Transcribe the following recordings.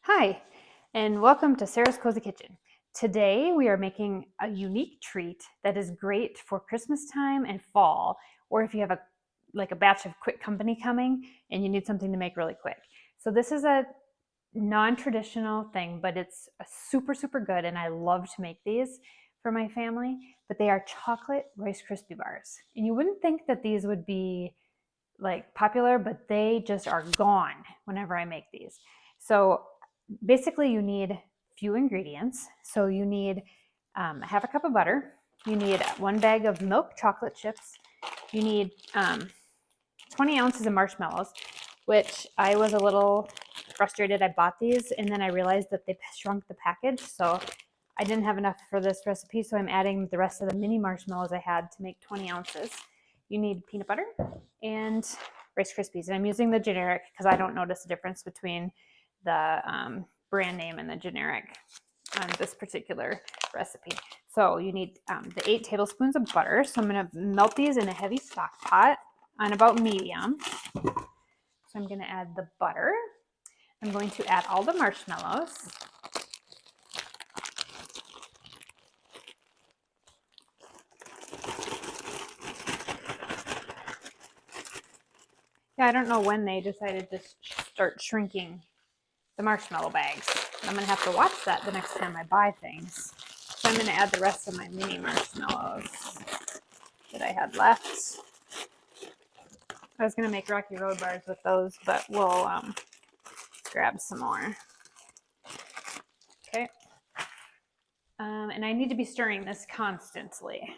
Hi, and welcome to Sarah's Cozy Kitchen. Today we are making a unique treat that is great for Christmas time and fall, or if you have a batch of quick company coming and you need something to make really quick. So this is a non-traditional thing, but it's a super good, and I love to make these for my family. But they are chocolate Rice Krispie bars, and you wouldn't think that these would be like popular, but they just are gone whenever I make these. So basically you need few ingredients. So you need half a cup of butter. You need 1 bag of milk chocolate chips. You need 20 ounces of marshmallows, which I was a little frustrated. I bought these and then I realized that they shrunk the package. So I didn't have enough for this recipe. So I'm adding the rest of the mini marshmallows I had to make 20 ounces. You need peanut butter and Rice Krispies. And I'm using the generic because I don't notice a difference between the brand name and the generic on this particular recipe. So you need the 8 tablespoons of butter. So I'm going to melt these in a heavy stock pot on about medium. So I'm going to add the butter. I'm going to add all the marshmallows. Yeah, I don't know when they decided to start shrinking the marshmallow bags. I'm going to have to watch that the next time I buy things. So I'm going to add the rest of my mini marshmallows that I had left. I was going to make Rocky Road bars with those, but we'll grab some more. Okay. And I need to be stirring this constantly.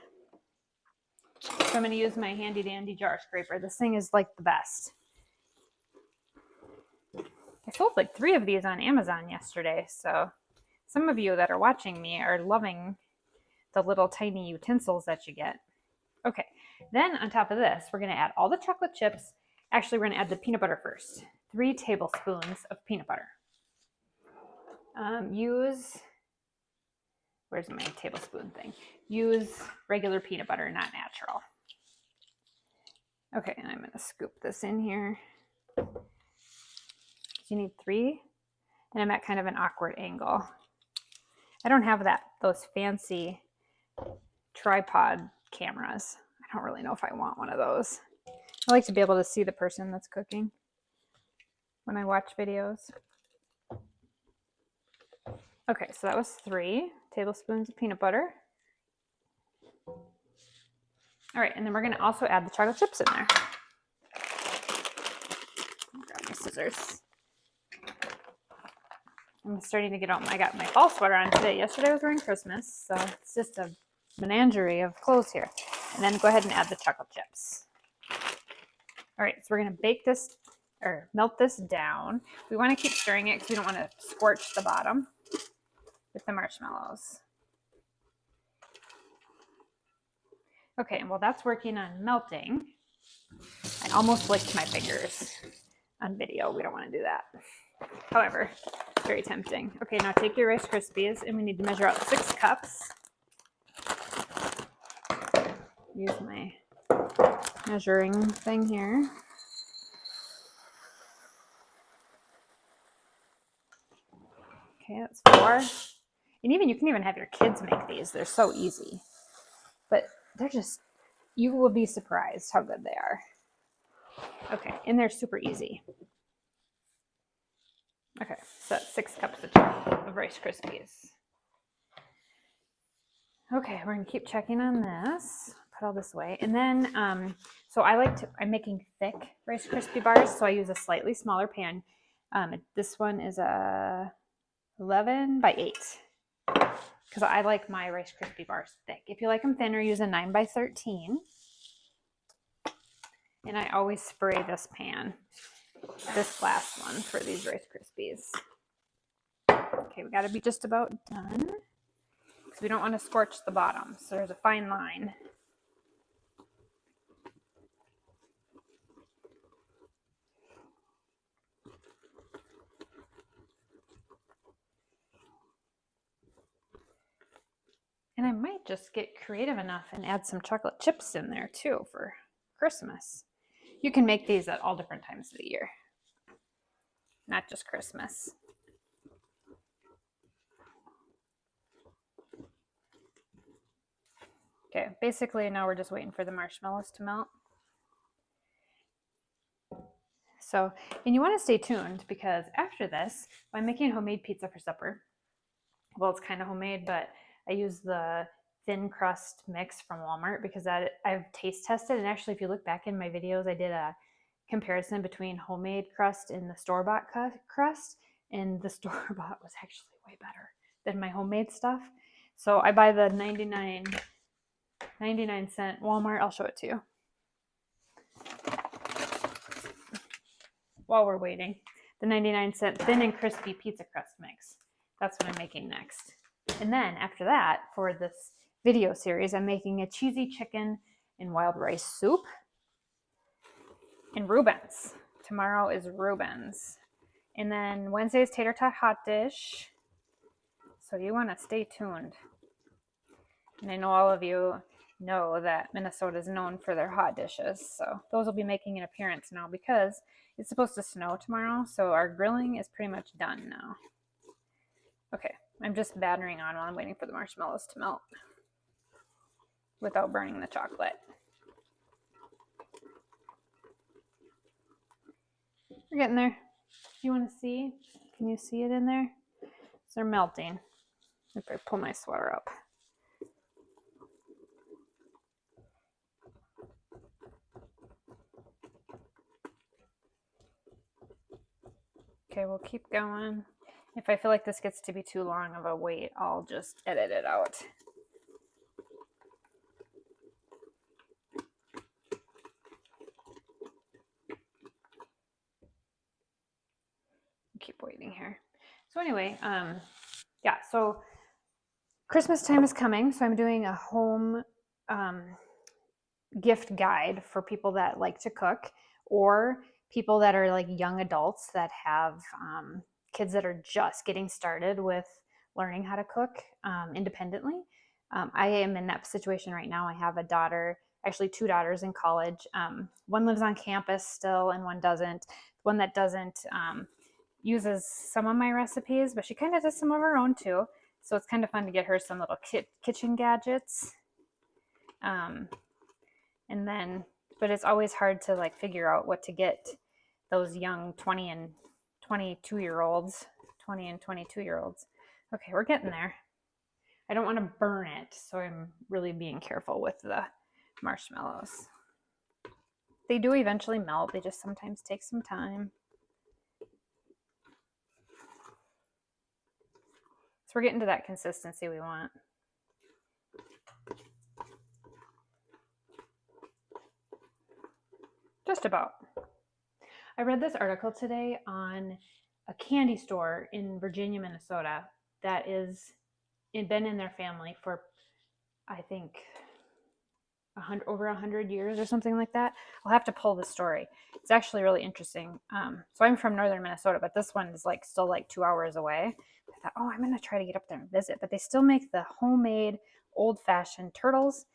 So I'm going to use my handy dandy jar scraper. This thing is like the best. I sold like 3 of these on Amazon yesterday, so some of you that are watching me are loving the little tiny utensils that you get. Okay, then on top of this, we're going to add all the chocolate chips. Actually, we're going to add the peanut butter first. 3 tablespoons of peanut butter. Where's my tablespoon thing? Use regular peanut butter, not natural. Okay, and I'm going to scoop this in here. You need 3, and I'm at kind of an awkward angle. I don't have those fancy tripod cameras. I don't really know if I want one of those. I like to be able to see the person that's cooking when I watch videos. Okay, so that was 3 tablespoons of peanut butter. All right, and then we're going to also add the chocolate chips in there. Grab my scissors. I'm starting to get on. I got my fall sweater on today. Yesterday I was wearing Christmas, so it's just a menagerie of clothes here. And then go ahead and add the chocolate chips. All right, so we're going to bake this or melt this down. We want to keep stirring it because we don't want to scorch the bottom with the marshmallows. Okay, and while that's working on melting, I almost licked my fingers on video. We don't want to do that. However, very tempting. Okay, now take your Rice Krispies, and we need to measure out 6 cups. Use my measuring thing here. Okay, that's 4. And you can even have your kids make these. They're so easy. But they're just, you will be surprised how good they are. Okay, and they're super easy. Okay, so that's 6 cups of Rice Krispies. Okay, we're gonna keep checking on this. Put all this away. And then, so I'm making thick Rice Krispie bars, so I use a slightly smaller pan. This one is a 11 by 8, because I like my Rice Krispie bars thick. If you like them thinner, use a 9 by 13. And I always spray this pan, this last one, for these Rice Krispies. Okay, we gotta be just about done, because we don't want to scorch the bottom, so there's a fine line. And I might just get creative enough and add some chocolate chips in there too for Christmas. You can make these at all different times of the year, not just Christmas. Okay, basically now we're just waiting for the marshmallows to melt. So, and you want to stay tuned because after this, I'm making homemade pizza for supper. Well, it's kind of homemade, but I use the thin crust mix from Walmart because I've taste tested. And actually, if you look back in my videos, I did a comparison between homemade crust and the store-bought crust. And the store-bought was actually way better than my homemade stuff. So I buy the 99 cent Walmart. I'll show it to you while we're waiting. The 99-cent thin and crispy pizza crust mix. That's what I'm making next. And then after that, for this video series, I'm making a cheesy chicken and wild rice soup and Reuben's. Tomorrow is Reuben's. And then Wednesday's tater tot hot dish. So you want to stay tuned. And I know all of you know that Minnesota is known for their hot dishes. So those will be making an appearance now because it's supposed to snow tomorrow. So our grilling is pretty much done now. Okay, I'm just battering on while I'm waiting for the marshmallows to melt without burning the chocolate. We're getting there. You want to see? Can you see it in there? So they're melting. If I pull my sweater up. Okay, we'll keep going. If I feel like this gets to be too long of a wait, I'll just edit it out. Keep waiting here. So anyway, yeah, so Christmas time is coming, so I'm doing a home gift guide for people that like to cook or people that are like young adults that have kids that are just getting started with learning how to cook independently. I am in that situation right now. I have a daughter, actually 2 daughters in college. One lives on campus still and one doesn't. One that doesn't uses some of my recipes, but she kind of does some of her own too. So it's kind of fun to get her some little kitchen gadgets. And then, but it's always hard to like figure out what to get those young 20 and 22-year-olds. Okay, we're getting there. I don't want to burn it, so I'm really being careful with the marshmallows. They do eventually melt. They just sometimes take some time. So we're getting to that consistency we want. Just about. I read this article today on a candy store in Virginia, Minnesota that is been in their family for, I think, over 100 years or something like that. I'll have to pull the story. It's actually really interesting. So I'm from northern Minnesota, but this one is like still like 2 hours away. I thought, oh, I'm going to try to get up there and visit. But they still make the homemade old-fashioned turtles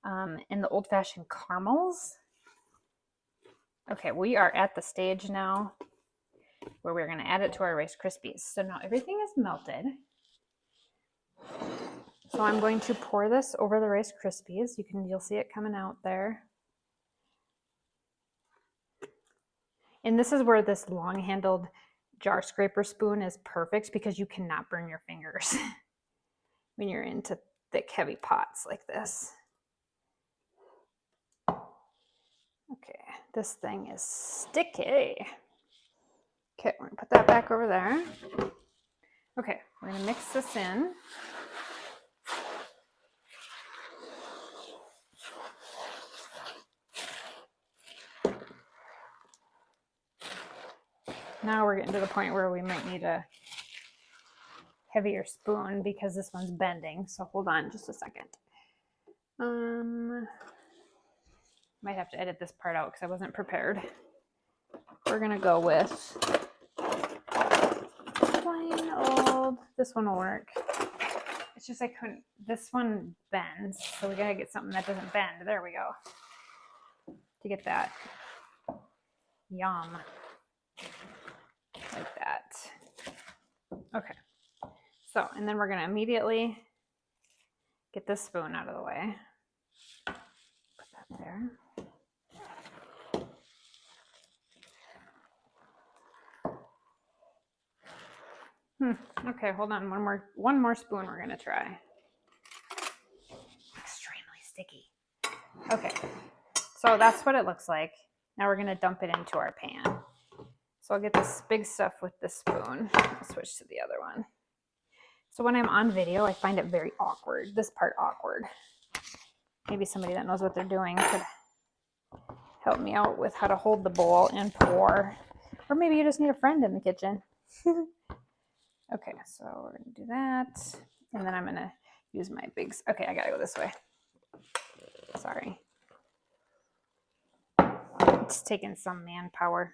and the old-fashioned caramels. Okay, we are at the stage now where we're going to add it to our Rice Krispies. So now everything is melted. So I'm going to pour this over the Rice Krispies. You'll see it coming out there. And this is where this long-handled jar scraper spoon is perfect because you cannot burn your fingers when you're into thick, heavy pots like this. Okay, this thing is sticky. Okay, we're gonna put that back over there. Okay, we're gonna mix this in. Now we're getting to the point where we might need a heavier spoon because this one's bending. So hold on just a second. Might have to edit this part out because I wasn't prepared. We're gonna go with plain old, this one will work. It's just I couldn't, this one bends, so we gotta get something that doesn't bend. There we go. To get that. Yum. Like that. Okay. So, and then we're gonna immediately get this spoon out of the way. there. Okay, hold on. One more spoon we're gonna try. Extremely sticky. Okay, so that's what it looks like. Now we're gonna dump it into our pan. So I'll get this big stuff with this spoon. I'll switch to the other one. So when I'm on video, I find it very awkward. This part awkward. Maybe somebody that knows what they're doing could help me out with how to hold the bowl and pour. Or maybe you just need a friend in the kitchen. Okay, so we're gonna do that. And then I'm gonna use my big, okay, I gotta go this way. Sorry. It's taking some manpower.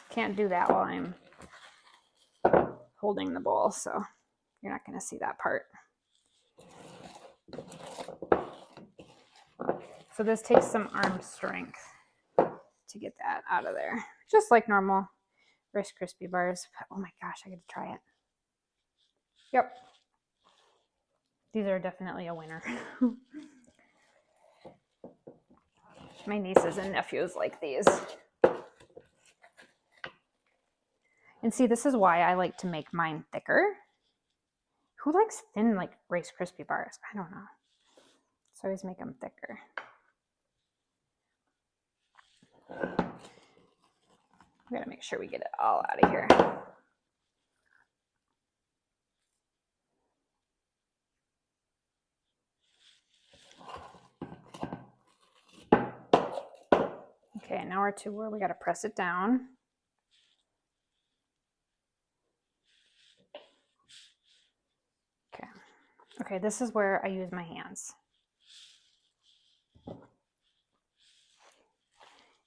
Can't do that while I'm holding the bowl, so you're not gonna see that part. So this takes some arm strength to get that out of there. Just like normal Rice Krispie bars. Oh my gosh, I get to try it. Yep. These are definitely a winner. My nieces and nephews like these. And see, this is why I like to make mine thicker. Who likes thin, like Rice Krispie bars? I don't know. So I always make them thicker. We gotta make sure we get it all out of here. Okay, now we're to where we gotta press it down. Okay. Okay, this is where I use my hands.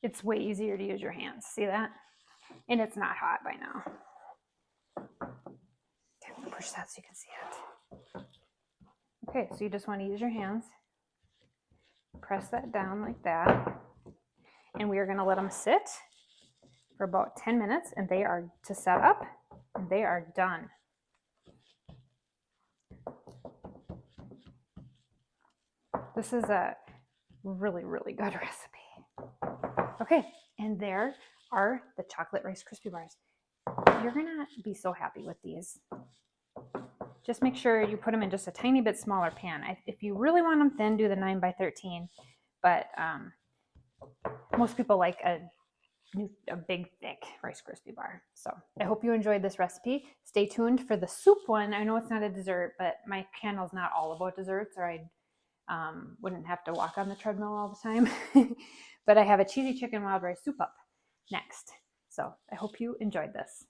It's way easier to use your hands. See that? And it's not hot by now. Okay, I'm gonna push that so you can see it. Okay, so you just want to use your hands. Press that down like that. And we are going to let them sit for about 10 minutes, and they are to set up, and they are done. This is a really, really good recipe. Okay, and there are the chocolate Rice Krispie bars. You're gonna be so happy with these. Just make sure you put them in just a tiny bit smaller pan. If you really want them thin, do the 9x13, but most people like a big, thick Rice Krispie bar. So I hope you enjoyed this recipe. Stay tuned for the soup one. I know it's not a dessert, but my channel's not all about desserts, or I wouldn't have to walk on the treadmill all the time. But I have a cheesy chicken wild rice soup up next. So I hope you enjoyed this.